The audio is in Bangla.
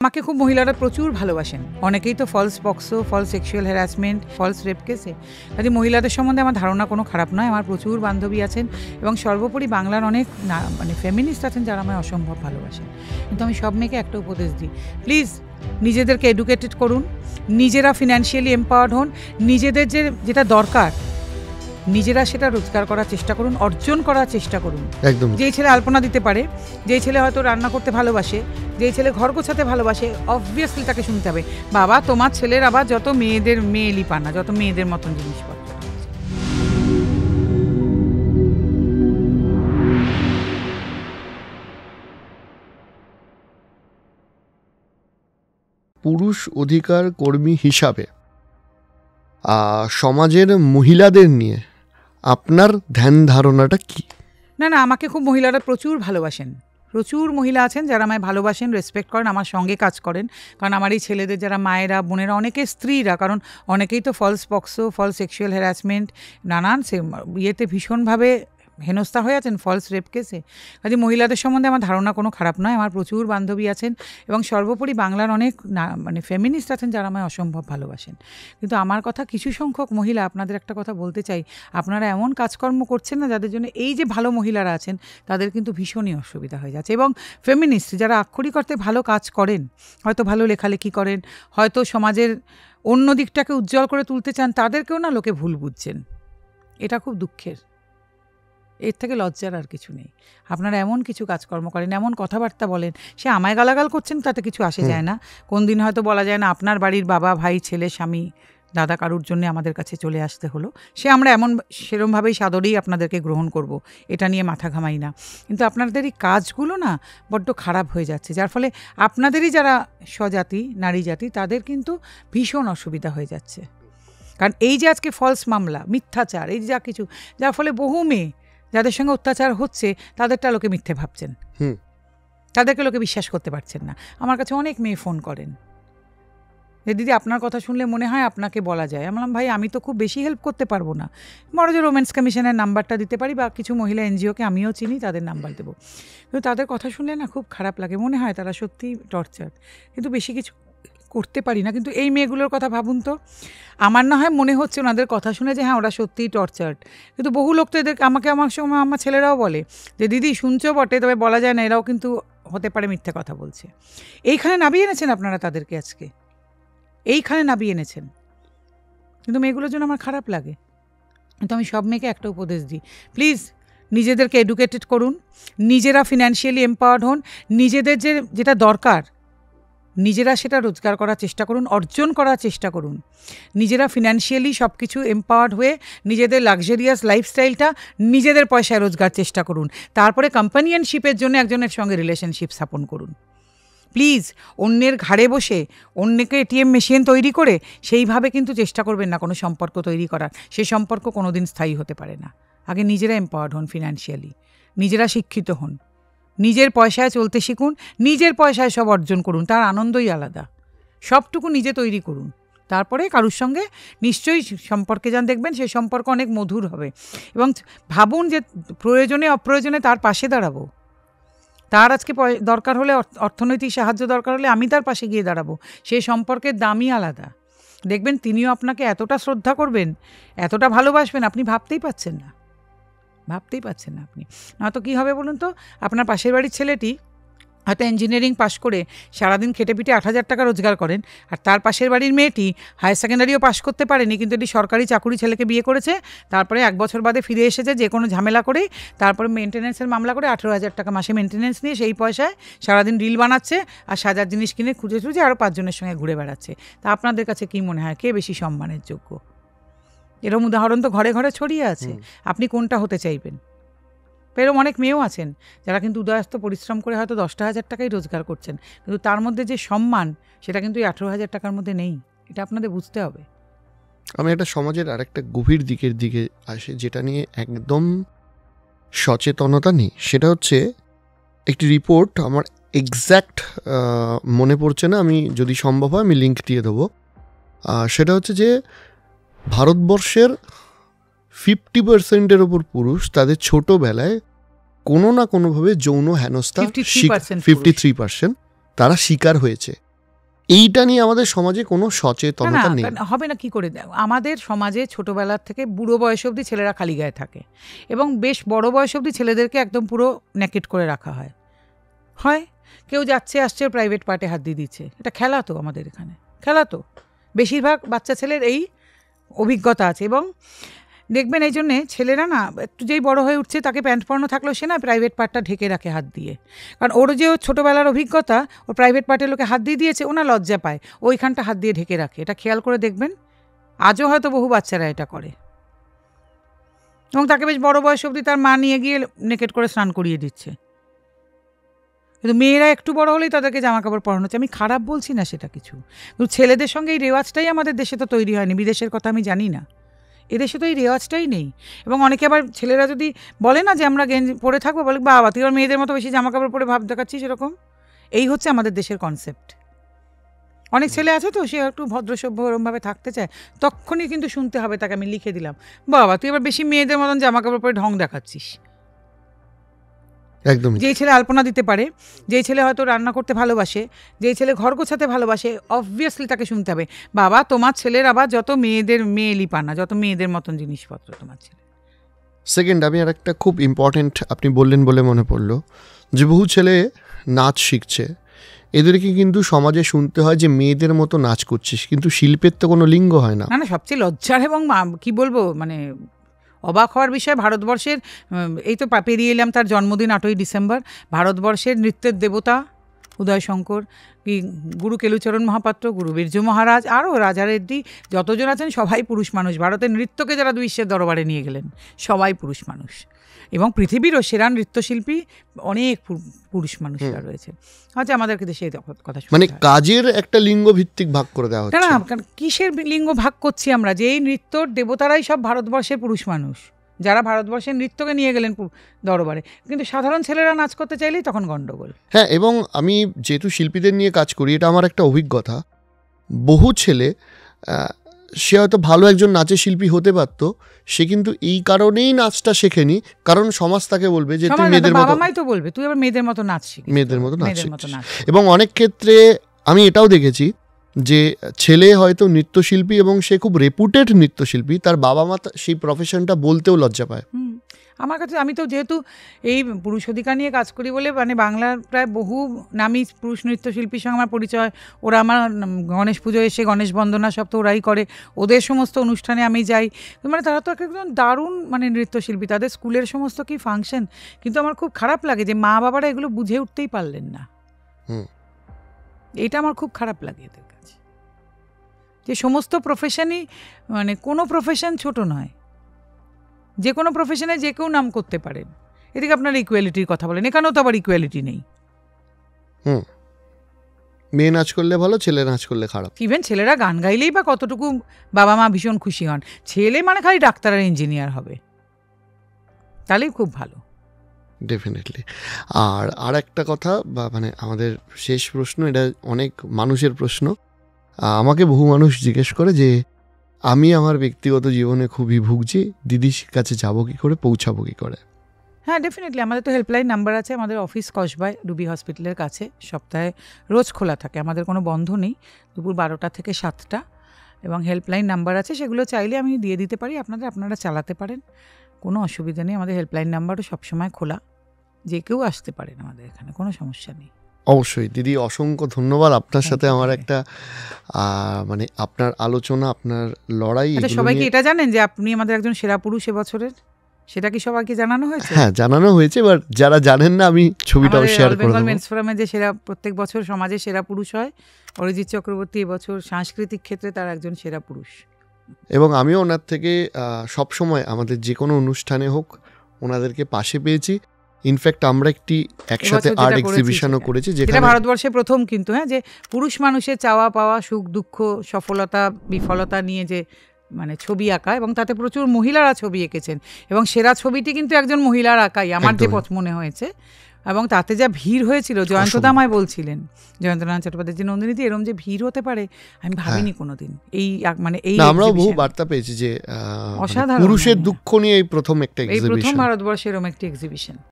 আমাকে খুব মহিলারা প্রচুর ভালোবাসেন, অনেকেই তো false POCSO, false sexual harassment, false rape কেসে। কাজে মহিলাদের সম্বন্ধে আমার ধারণা কোনো খারাপ নয়। আমার প্রচুর বান্ধবী আছেন এবং সর্বোপরি বাংলার অনেক ফেমিনিস্ট আছেন যারা আমায় অসম্ভব ভালোবাসেন। কিন্তু আমি সব মেয়েকে একটা উপদেশ দিই, প্লিজ নিজেদেরকে এডুকেটেড করুন, নিজেরা ফিনান্সিয়ালি এম্পাওয়ার্ড হন, নিজেদের যেটা দরকার নিজেরা সেটা রোজগার করার চেষ্টা করুন, অর্জন করার চেষ্টা করুন। একদম। যেই ছেলে আলপনা দিতে পারে, যেই ছেলে হয়তো রান্না করতে ভালোবাসে, যেই ছেলে ঘর গোছাতে ভালোবাসে, অবভিয়াসলি তাকে শুনতে হবে, বাবা তোমার ছেলের আবার যত মেয়েদের মেয়েলি পানা, যত মেয়েদের মতন জিনিসপত্র। পুরুষ অধিকার কর্মী হিসাবে সমাজের মহিলাদের নিয়ে আপনার ধ্যান ধারণাটা কি? না, আমাকে খুব মহিলারা প্রচুর ভালোবাসেন, প্রচুর মহিলা আছেন যারা আমায় ভালোবাসেন, রেসপেক্ট করেন, আমার সঙ্গে কাজ করেন। কারণ আমার এই ছেলেদের যারা মায়েরা, বোনেরা, অনেকে স্ত্রীরা, কারণ অনেকেই তো false POCSO, false sexual harassment, নানান ইয়েতে ভীষণভাবে হেনস্থা হয়ে আছেন, ফলস রেপ কেসে। কাজে মহিলাদের সম্বন্ধে আমার ধারণা কোনো খারাপ নয়। আমার প্রচুর বান্ধবী আছেন এবং সর্বোপরি বাংলার অনেক ফেমিনিস্ট আছেন যারা আমায় অসম্ভব ভালোবাসেন। কিন্তু আমার কথা কিছু সংখ্যক মহিলা, আপনাদের একটা কথা বলতে চাই, আপনারা এমন কাজকর্ম করছেন না যাদের জন্য এই যে ভালো মহিলারা আছেন তাদের কিন্তু ভীষণই অসুবিধা হয়ে যাচ্ছে। এবং ফেমিনিস্ট যারা আক্ষরিক অর্থে ভালো কাজ করেন, হয়তো ভালো লেখালেখি করেন, হয়তো সমাজের অন্য দিকটাকে উজ্জ্বল করে তুলতে চান, তাদেরকেও না লোকে ভুল বুঝছেন। এটা খুব দুঃখের। এর থেকে লজ্জার আর কিছু নেই। আপনারা এমন কিছু কাজকর্ম করেন, এমন কথাবার্তা বলেন, সে আমায় গালাগাল করছেন তাতে কিছু আসে যায় না। কোন দিন হয়তো বলা যায় না আপনার বাড়ির বাবা, ভাই, ছেলে, স্বামী, দাদা কারুর জন্য আমাদের কাছে চলে আসতে হলো, সে আমরা সেরমভাবেই সাদরেই আপনাদেরকে গ্রহণ করব, এটা নিয়ে মাথা ঘামাই না। কিন্তু আপনাদের এই কাজগুলো না বড্ড খারাপ হয়ে যাচ্ছে, যার ফলে আপনাদেরই যারা স্বজাতি, নারী জাতি, তাদের কিন্তু ভীষণ অসুবিধা হয়ে যাচ্ছে। কারণ এই যে আজকে ফলস মামলা, মিথ্যাচার, এই যা কিছু, যার ফলে বহু মেয়ে যাদের সঙ্গে অত্যাচার হচ্ছে তাদেরটা লোকে মিথ্যে ভাবছেন, তাদেরকে লোকে বিশ্বাস করতে পারছেন না। আমার কাছে অনেক মেয়ে ফোন করেন যে দিদি আপনার কথা শুনলে মনে হয় আপনাকে বলা যায়। আমি বললাম ভাই আমি তো খুব বেশি হেল্প করতে পারবো না, বড় যে রোম্যান্স কমিশনের নাম্বারটা দিতে পারি, বা কিছু মহিলা এনজিওকে আমিও চিনি, তাদের নাম্বার দেবো। কিন্তু তাদের কথা শুনলে না খুব খারাপ লাগে, মনে হয় তারা সত্যি টর্চার, কিন্তু বেশি কিছু করতে পারি না। কিন্তু এই মেয়েগুলোর কথা ভাবুন তো, আমার না হয় মনে হচ্ছে ওনাদের কথা শুনে যে হ্যাঁ ওরা সত্যিই টর্চার্ড, কিন্তু বহু লোক তো এদের আমার সময় আমার ছেলেরাও বলে যে দিদি শুনছো বটে, তবে বলা যায় না, এরাও কিন্তু হতে পারে মিথ্যে কথা বলছে। এইখানে নামিয়ে এনেছেন আপনারা তাদেরকে, আজকে এইখানে নামিয়ে এনেছেন, কিন্তু মেয়েগুলোর জন্য আমার খারাপ লাগে। কিন্তু আমি সব মেয়েকে একটা উপদেশ দিই, প্লিজ নিজেদেরকে এডুকেটেড করুন, নিজেরা ফিনান্সিয়ালি এম্পাওয়ার্ড হন, নিজেদের যেটা দরকার নিজেরা সেটা রোজগার করার চেষ্টা করুন, অর্জন করার চেষ্টা করুন। নিজেরা ফিনান্সিয়ালি সব কিছু এম্পাওয়ার্ড হয়ে নিজেদের লাক্সারিয়াস লাইফস্টাইলটা নিজেদের পয়সায় রোজগার চেষ্টা করুন। তারপরে কম্পানিয়নশিপের জন্য একজনের সঙ্গে রিলেশনশিপ স্থাপন করুন। প্লিজ অন্যের ঘাড়ে বসে, অন্যকে এটিএম মেশিন তৈরি করে সেইভাবে কিন্তু চেষ্টা করবেন না কোনো সম্পর্ক তৈরি করার। সেই সম্পর্ক কোনো দিন স্থায়ী হতে পারে না। আগে নিজেরা এম্পাওয়ার্ড হন ফিনান্সিয়ালি, নিজেরা শিক্ষিত হন, নিজের পয়সায় চলতে শিখুন, নিজের পয়সায় সব অর্জন করুন, তার আনন্দই আলাদা। সবটুকু নিজে তৈরি করুন, তারপরে কারুর সঙ্গে নিশ্চয়ই সম্পর্কে যান, দেখবেন সেই সম্পর্ক অনেক মধুর হবে। এবং ভাবুন যে প্রয়োজনে অপ্রয়োজনে তার পাশে দাঁড়াবো, তার আজকে দরকার হলে, অর্থনৈতিক সাহায্য দরকার হলে আমি তার পাশে গিয়ে দাঁড়াবো। সেই সম্পর্কের দামই আলাদা। দেখবেন তিনিও আপনাকে এতটা শ্রদ্ধা করবেন, এতটা ভালোবাসবেন, আপনি ভাবতেই পাচ্ছেন না, ভাবতেই পাচ্ছেন না আপনি। নয়তো কী হবে বলুন তো, আপনার পাশের বাড়ির ছেলেটি হয়তো ইঞ্জিনিয়ারিং পাশ করে সারাদিন খেটে পিটে 8,000 টাকা রোজগার করেন, আর তার পাশের বাড়ির মেয়েটি হায়ার সেকেন্ডারিও পাশ করতে পারেনি, কিন্তু এটি সরকারি চাকুরি ছেলেকে বিয়ে করেছে, তারপরে 1 বছর বাদে ফিরে এসেছে যে কোনো ঝামেলা করে, তারপরে মেনটেন্যান্সের মামলা করে 18,000 টাকা মাসে মেনটেন্যান্স নিয়ে সেই পয়সায় সারাদিন রিল বানাচ্ছে আর সাজার জিনিস কিনে খুঁজে খুঁজে আরও 5 জনের সঙ্গে ঘুরে বেড়াচ্ছে। তা আপনাদের কাছে কী মনে হয় কে বেশি সম্মানের যোগ্য? এরকম উদাহরণ তো ঘরে ঘরে ছড়িয়ে আছে। আপনি কোনটা হতে চাইবেন? এরকম অনেক মেয়েও আছেন যারা কিন্তু উদয়স্ত পরিশ্রম করে হয়তো 10,000 টাকাই রোজগার করছেন, কিন্তু তার মধ্যে যে সম্মান সেটা কিন্তু 18,000 টাকার মধ্যে নেই। এটা আপনাদের বুঝতে হবে। আমি একটা সমাজের আরেকটা গভীর দিকে আসে, যেটা নিয়ে একদম সচেতনতা নেই। সেটা হচ্ছে একটি রিপোর্ট, আমার এক্স্যাক্ট মনে পড়ছে না, আমি যদি সম্ভব হয় আমি লিঙ্ক দিয়ে দেবো। সেটা হচ্ছে যে ভারতবর্ষের 50%-এর ওপর পুরুষ তাদের ছোটোবেলায় কোনো না কোনোভাবে যৌন হেনস্থা 53% তারা শিকার হয়েছে। এইটা নিয়ে আমাদের সমাজে কোনো না সচেতনতা নেই। হবে না কি করে? আমাদের সমাজে ছোটবেলার থেকে বুড়ো বয়স অবধি ছেলেরা খালি গায়ে থাকে, এবং বেশ বড় বয়স অবধি ছেলেদেরকে একদম পুরো নেকেট করে রাখা হয়। কেউ যাচ্ছে আসছে প্রাইভেট পার্টে হাত দিয়ে দিচ্ছে, এটা খেলা তো আমাদের এখানে, খেলা তো বেশিরভাগ বাচ্চা ছেলের এই অভিজ্ঞতা আছে। এবং দেখবেন এই জন্যে ছেলেরা না একটু যেই বড় হয়ে উঠছে তাকে প্যান্ট পরানো থাকলেও সে না প্রাইভেট পার্টটা ঢেকে রাখে হাত দিয়ে, কারণ ওর যে ছোটোবেলার অভিজ্ঞতা, ও প্রাইভেট পার্টের লোকে হাত দিয়ে দিয়েছে, ওনা লজ্জা পায়, ওইখানটা হাত দিয়ে ঢেকে রাখে। এটা খেয়াল করে দেখবেন, আজও হয়তো বহু বাচ্চারা এটা করে, এবং তাকে বেশ বড় বয়স অবধি তার মা নিয়ে গিয়ে নেকেট করে স্নান করিয়ে দিচ্ছে। কিন্তু মেয়েরা একটু বড় হলেই তাদেরকে জামা কাপড় পরানো হচ্ছে। আমি খারাপ বলছি না সেটা কিছু, কিন্তু ছেলেদের সঙ্গে এই রেওয়াজটাই আমাদের দেশে তো তৈরি হয়নি, বিদেশের কথা আমি জানি না, এদেশে তো এই রেওয়াজটাই নেই। এবং অনেকে আবার ছেলেরা যদি বলে না যে আমরা গেঞ্জি পরে থাকবো, বলে বাবা তুই আর মেয়েদের মতো বেশি জামা কাপড় পরে ভাব দেখাচ্ছিস, এরকম। এই হচ্ছে আমাদের দেশের কনসেপ্ট। অনেক ছেলে আছে তো সে একটু ভদ্রসভ্য ওরমভাবে থাকতে চায়, তখনই কিন্তু শুনতে হবে তাকে, আমি লিখে দিলাম, বাবা তুই এবার বেশি মেয়েদের মতন জামা কাপড় পরে ঢং দেখাচ্ছিস। একদম। যেই ছেলে আলপনা দিতে পারে, যেই ছেলে হয়তো রান্না করতে ভালোবাসে, যেই ছেলে ঘর গোছাতে ভালোবাসে, অবভিয়াসলি তাকে শুনতে হবে, বাবা তোমার ছেলের আবার যত মেয়ে লিপানা, যত মেয়েদের মতন জিনিসপত্র তোমার ছেলে। সেকেন্ড, আমি আর একটা খুব ইম্পর্টেন্ট আপনি বললেন বলে মনে পড়লো, যে বহু ছেলে নাচ শিখছে, এদেরকে কিন্তু সমাজে শুনতে হয় যে মেয়েদের মতো নাচ করছিস, কিন্তু শিল্পের তো কোনো লিঙ্গ হয় না। না সবচেয়ে লজ্জার এবং কি বলবো মানে অবাক হওয়ার বিষয়, ভারতবর্ষের এই তো পেরিয়ে এলাম তার জন্মদিন 8ই ডিসেম্বর, ভারতবর্ষের নৃত্যের দেবতা উদয় শঙ্কর, কি গুরু কেলুচরণ মহাপাত্র, গুরু বীরজু মহারাজ, আরও রাজা রেড্ডি, যতজন আছেন সবাই পুরুষ মানুষ। ভারতের নৃত্যকে যারা বিশ্বের দরবারে নিয়ে গেলেন সবাই পুরুষ মানুষ, এবং পৃথিবীরও সেরা নৃত্যশিল্পী অনেক পুরুষ মানুষরা রয়েছে। আচ্ছা আমাদেরকে দেশে কথা মানে কাজের একটা লিঙ্গ ভিত্তিক ভাগ করে দেওয়া হচ্ছে। না কিসের লিঙ্গ ভাগ করছি আমরা? যে এই নৃত্যর দেবতারাই সব ভারতবর্ষের পুরুষ মানুষ, যারা ভারতবর্ষের নৃত্যকে নিয়ে গেলেন দরবারে, কিন্তু সাধারণ ছেলেরা নাচ করতে চাইলেই তখন গন্ডগোল। হ্যাঁ, এবং আমি যেহেতু শিল্পীদের নিয়ে কাজ করি, এটা আমার একটা অভিজ্ঞতা। বহু ছেলে সে হয়তো ভালো একজন নাচের শিল্পী হতে পারত, সে কিন্তু এই কারণেই নাচটা শেখেনি, কারণ সমাজ তাকে বলবে যে তুই মেয়েদের মতো, বাবা মাই তো বলবে তুই আবার মেয়েদের মতো নাচ শিখ, মেয়েদের মতো নাচ। এবং অনেক ক্ষেত্রে আমি এটাও দেখেছি যে ছেলে হয়তো নৃত্যশিল্পী এবং সে খুব রেপুটেড নৃত্যশিল্পী, তার বাবা মা সেই প্রফেশনটা বলতেও লজ্জা পায়। আমার কাছে, আমি তো যেহেতু এই পুরুষ অধিকার নিয়ে কাজ করি বলে, মানে বাংলার প্রায় বহু নামী পুরুষ নৃত্যশিল্পীর সঙ্গে আমার পরিচয়। ওরা আমার গণেশ পুজো এসে গণেশ বন্দনা সব তো ওরাই করে, ওদের সমস্ত অনুষ্ঠানে আমি যাই, মানে তারা তো একদম দারুণ মানে নৃত্যশিল্পী, তাদের স্কুলের সমস্ত কি ফাংশন। কিন্তু আমার খুব খারাপ লাগে যে মা বাবারা এগুলো বুঝে উঠতেই পারলেন না। এটা আমার খুব খারাপ লাগে এদের কাছে, যে সমস্ত প্রফেশনই, মানে কোনো প্রফেশন ছোট নয়, যে কোনো প্রফেশনে যে কেউ নাম করতে পারেন। এদিকে আপনারা ইকুয়ালিটির কথা বলেন, এখানেও তো আবার ইকুয়ালিটি নেই। মেয়ে নাচ করলে ভালো, ছেলে নাচ করলে খারাপ। ইভেন ছেলেরা গান গাইলেই বা কতটুকু বাবা মা ভীষণ খুশি হন, ছেলে মানে খালি ডাক্তার আর ইঞ্জিনিয়ার হবে, তাহলেই খুব ভালো। ডেফিনেটলি। আর একটা কথা, বা মানে আমাদের শেষ প্রশ্ন, এটা অনেক মানুষের প্রশ্ন, আমাকে বহু মানুষ জিজ্ঞেস করে যে আমি আমার ব্যক্তিগত জীবনে খুবই ভুগছি, দিদির কাছে যাবো কি করে, পৌঁছাবো কি করে? হ্যাঁ ডেফিনেটলি, আমাদের তো হেল্পলাইন নাম্বার আছে, আমাদের অফিস কসবায় রুবি হসপিটালের কাছে, সপ্তাহে রোজ খোলা থাকে, আমাদের কোনো বন্ধ নেই, দুপুর 12টা থেকে 7টা, এবং হেল্পলাইন নাম্বার আছে, সেগুলো চাইলে আমি দিয়ে দিতে পারি আপনারা চালাতে পারেন, কোনো অসুবিধা নেই। আমাদের হেল্পলাইন নাম্বারও সবসময় খোলা, যে কেউ আসতে পারেন আমাদের এখানে, কোনো সমস্যা নেই। অবশ্যই দিদি, অসংখ্য ধন্যবাদ। আপনার সাথে আমার একটা মানে আপনার আলোচনা, আপনার লড়াই, সবাইকে এটা জানেন যে আপনি আমাদের একজন সেরা পুরুষ এবছরের, সেটা কি সবাইকে জানানো হয়েছে? হ্যাঁ জানানো হয়েছে, এবার যারা জানেন না আমি ছবিটাও শেয়ার করে দেব। মেন্স ফোরামে যে সেরা, প্রত্যেক বছর সমাজে সেরা পুরুষ হয়, অরিজিৎ চক্রবর্তী এবছর সাংস্কৃতিক ক্ষেত্রে তার একজন সেরা পুরুষ, এবং আমিও ওনার থেকে সবসময় আমাদের যে কোনো অনুষ্ঠানে হোক ওনাদেরকে পাশে পেয়েছি। ইনফ্যাক্ট আমরা একসাথে আর্ট এক্সিবিশনও করেছি, যেটা ভারতবর্ষে প্রথম, কিন্তু হ্যাঁ, যে পুরুষ মানুষের চাওয়া পাওয়া, সুখ দুঃখ, সফলতা বিফলতা নিয়ে যে মানে ছবি আঁকা, এবং তাতে প্রচুর মহিলারা ছবি এঁকেছেন, এবং সেরা ছবিটি কিন্তু একজন মহিলার আঁকাই আমার যে মনে হয়েছে, এবং তাতে যা ভিড় হয়েছিল, জয়ন্তদা আমায় বলছিলেন, জয়ন্তনারায়ণ চট্টোপাধ্যায়, যে নন্দিনীদি এরম যে ভিড় হতে পারে আমি ভাবিনি কোনোদিন। এই মানে এই আমরাও বহু বার্তা পেয়েছি যে পুরুষের দুঃখ নিয়ে এই প্রথম একটা এক্সিবিশন, এই প্রথম ভারতবর্ষে এরম একটি এক্সিবিশন।